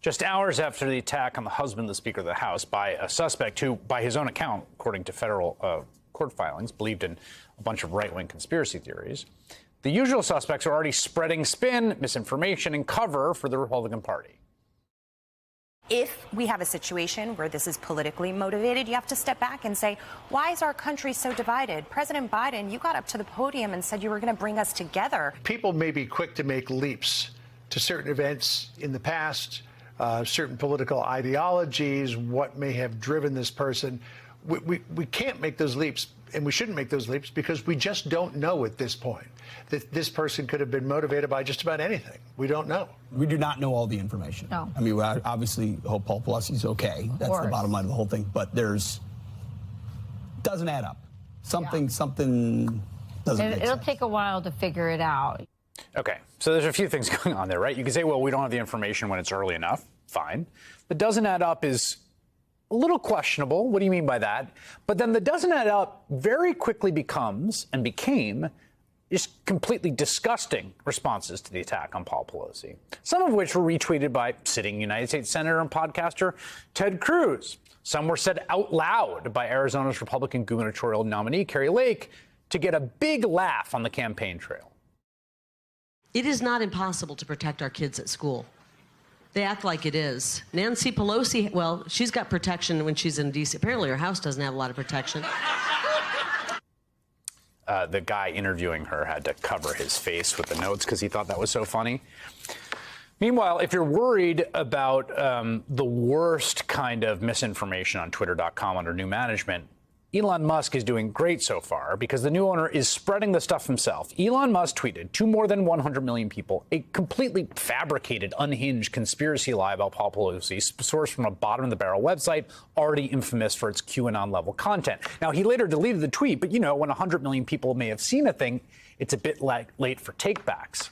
Just hours after the attack on the husband of the Speaker of the House by a suspect who, by his own account, according to federal court filings, believed in a bunch of right-wing conspiracy theories, the usual suspects are already spreading spin, misinformation, and cover for the Republican Party. If we have a situation where this is politically motivated, you have to step back and say, why is our country so divided? President Biden, you got up to the podium and said you were going to bring us together. People may be quick to make leaps to certain events in the past, certain political ideologies, what may have driven this person. We can't make those leaps, and we shouldn't make those leaps because we just don't know at this point that this person could have been motivated by just about anything. We don't know. We do not know all the information. No. I mean, we obviously hope Paul Pelosi's okay. That's the bottom line of the whole thing. But doesn't add up. Something doesn't make It'll sense. take a while to figure it out. Okay, so there's a few things going on there, right? You can say, well, we don't have the information when it's early enough. Fine. But doesn't add up is a little questionable. What do you mean by that? But then the doesn't add up very quickly became just completely disgusting responses to the attack on Paul Pelosi, some of which were retweeted by sitting United States Senator and podcaster Ted Cruz. Some were said out loud by Arizona's Republican gubernatorial nominee, Kari Lake, to get a big laugh on the campaign trail. It is not impossible to protect our kids at school. They act like it is. Nancy Pelosi, well, she's got protection when she's in D.C. Apparently her house doesn't have a lot of protection. The guy interviewing her had to cover his face with the notes because he thought that was so funny. Meanwhile, if you're worried about the worst kind of misinformation on Twitter.com under new management, Elon Musk is doing great so far because the new owner is spreading the stuff himself. Elon Musk tweeted to more than 100 million people a completely fabricated, unhinged conspiracy lie about Paul Pelosi, sourced from a bottom-of-the-barrel website already infamous for its QAnon-level content. Now, he later deleted the tweet, but, you know, when 100 million people may have seen a thing, it's a bit late for takebacks.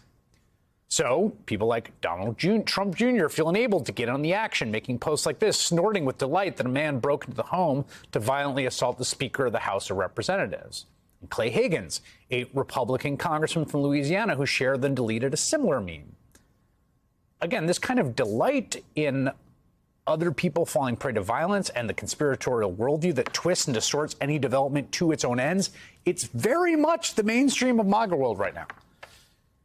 So people like Trump Jr. feel enabled to get on the action, making posts like this, snorting with delight that a man broke into the home to violently assault the Speaker of the House of Representatives. And Clay Higgins, a Republican congressman from Louisiana who shared and deleted a similar meme. Again, this kind of delight in other people falling prey to violence and the conspiratorial worldview that twists and distorts any development to its own ends, it's very much the mainstream of MAGA world right now.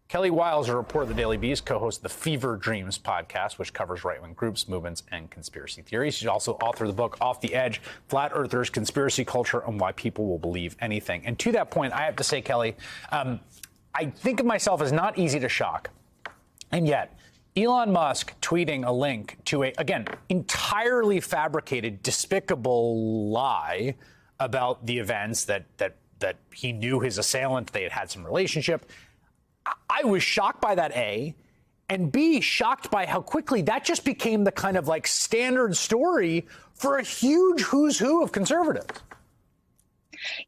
Kelly Wiles, a reporter of the Daily Beast, co-hosts the Fever Dreams podcast, which covers right-wing groups, movements, and conspiracy theories. She's also author of the book Off the Edge, Flat Earthers, Conspiracy Culture, and Why People Will Believe Anything. And to that point, I have to say, Kelly, I think of myself as not easy to shock. And yet, Elon Musk tweeting a link to a, again, entirely fabricated, despicable lie about the events that he knew his assailant, they had some relationship. I was shocked by that, A, and B, shocked by how quickly that just became the kind of like standard story for a huge who's who of conservatives.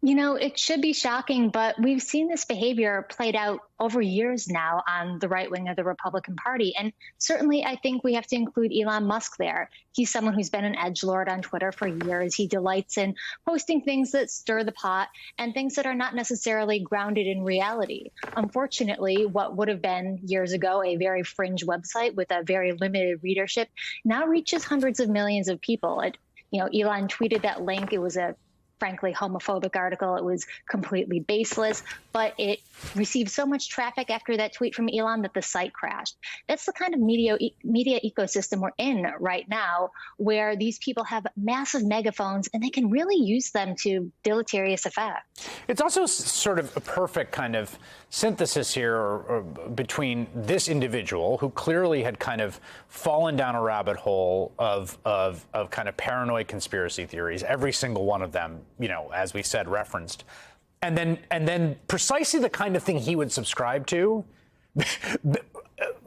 You know, it should be shocking, but we've seen this behavior played out over years now on the right wing of the Republican Party. And certainly, I think we have to include Elon Musk there. He's someone who's been an edgelord on Twitter for years. He delights in posting things that stir the pot and things that are not necessarily grounded in reality. Unfortunately, what would have been years ago a very fringe website with a very limited readership now reaches hundreds of millions of people. Elon tweeted that link. It was a frankly homophobic article. It was completely baseless, but it received so much traffic after that tweet from Elon that the site crashed. That's the kind of media ecosystem we're in right now, where these people have massive megaphones and they can really use them to deleterious effect. It's also sort of a perfect kind of synthesis here or between this individual who clearly had kind of fallen down a rabbit hole of kind of paranoid conspiracy theories, every single one of them, as we said, referenced. And then precisely the kind of thing he would subscribe to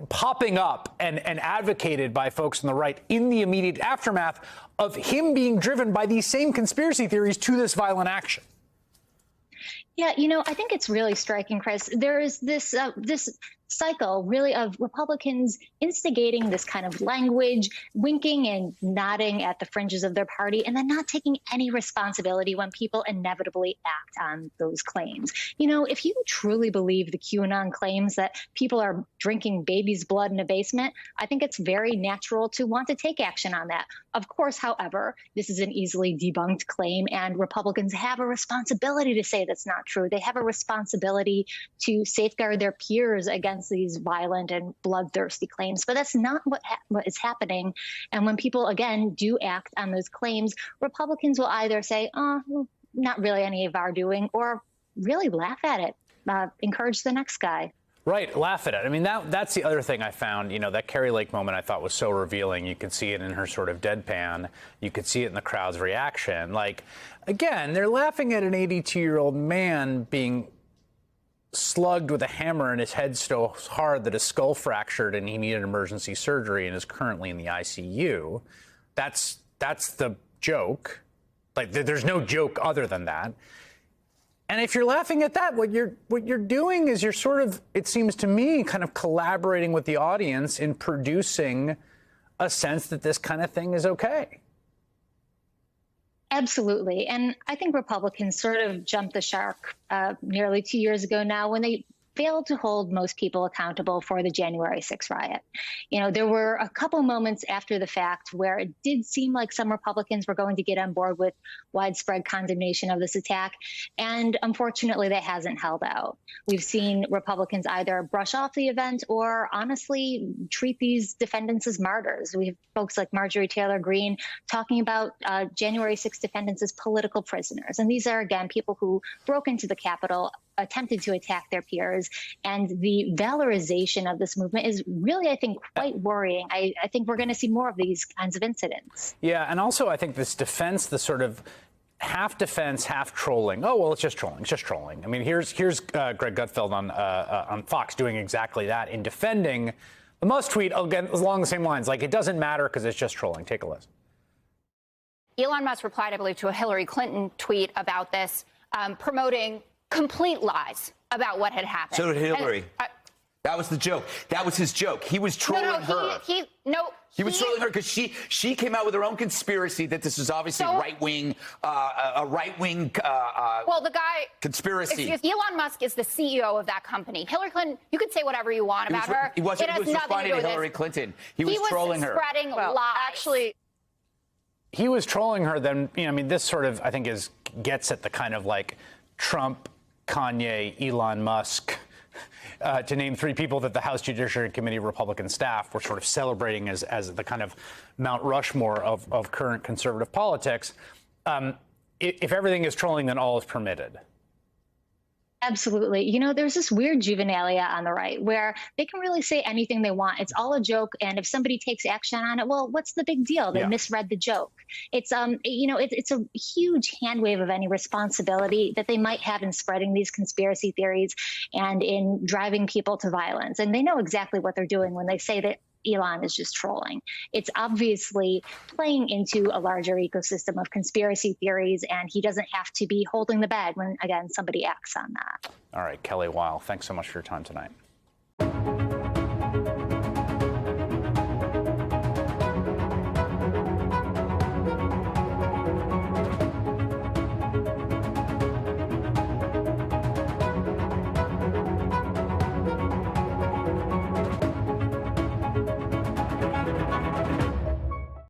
popping up and advocated by folks on the right in the immediate aftermath of him being driven by these same conspiracy theories to this violent action. Yeah, I think it's really striking, Chris. There is this cycle really of Republicans instigating this kind of language, winking and nodding at the fringes of their party, and then not taking any responsibility when people inevitably act on those claims. You know, if you truly believe the QAnon claims that people are drinking baby's blood in a basement, I think it's very natural to want to take action on that. Of course, however, this is an easily debunked claim, and Republicans have a responsibility to say that's not true. They have a responsibility to safeguard their peers against these violent and bloodthirsty claims. But that's not what is happening. And when people, again, do act on those claims, Republicans will either say, oh, well, not really any of our doing, or really laugh at it, encourage the next guy. Right, laugh at it. I mean, that's the other thing I found, that Kari Lake moment I thought was so revealing. You could see it in her sort of deadpan. You could see it in the crowd's reaction. Like, again, they're laughing at an 82-year-old man being slugged with a hammer and his head so hard that his skull fractured and he needed emergency surgery and is currently in the ICU. That's the joke. Like, there's no joke other than that. And if you're laughing at that, what you're doing is you're sort of, it seems to me, kind of collaborating with the audience in producing a sense that this kind of thing is okay. Absolutely. And I think Republicans sort of jumped the shark nearly 2 years ago now when they failed to hold most people accountable for the January 6th riot. You know, there were a couple moments after the fact where it did seem like some Republicans were going to get on board with widespread condemnation of this attack. And unfortunately, that hasn't held out. We've seen Republicans either brush off the event or honestly treat these defendants as martyrs. We have folks like Marjorie Taylor Greene talking about January 6th defendants as political prisoners. And these are, again, people who broke into the Capitol, attempted to attack their peers. And the valorization of this movement is really, I think, quite worrying. I think we're going to see more of these kinds of incidents. Yeah, and also I think this defense, the sort of half defense, half trolling. Oh, well, it's just trolling. It's just trolling. I mean, here's Greg Gutfeld on Fox doing exactly that in defending the Musk tweet, again, along the same lines. Like, it doesn't matter because it's just trolling. Take a listen. Elon Musk replied, I believe, to a Hillary Clinton tweet about this, promoting complete lies about what had happened. So did Hillary. That was the joke. That was his joke. He was trolling her. He was trolling her because she came out with her own conspiracy that this is obviously right-wing, a right-wing the guy conspiracy. Elon Musk is the CEO of that company. Hillary Clinton, you could say whatever you want about her. He wasn't. He was responding to Hillary Clinton. He was trolling her. He was spreading lies. Actually, he was trolling her. Then, I mean, this sort of, I think, gets at the kind of like Trump, Kanye, Elon Musk, to name three people that the House Judiciary Committee Republican staff were sort of celebrating as the kind of Mount Rushmore of current conservative politics. If everything is trolling, then all is permitted. Absolutely. You know, there's this weird juvenilia on the right where they can really say anything they want. It's all a joke. And if somebody takes action on it, well, what's the big deal? They misread the joke. It's, it's a huge hand wave of any responsibility that they might have in spreading these conspiracy theories and in driving people to violence. And they know exactly what they're doing when they say that Elon is just trolling. It's obviously playing into a larger ecosystem of conspiracy theories, and he doesn't have to be holding the bag when, again, somebody acts on that. All right, Kelly Weil, thanks so much for your time tonight.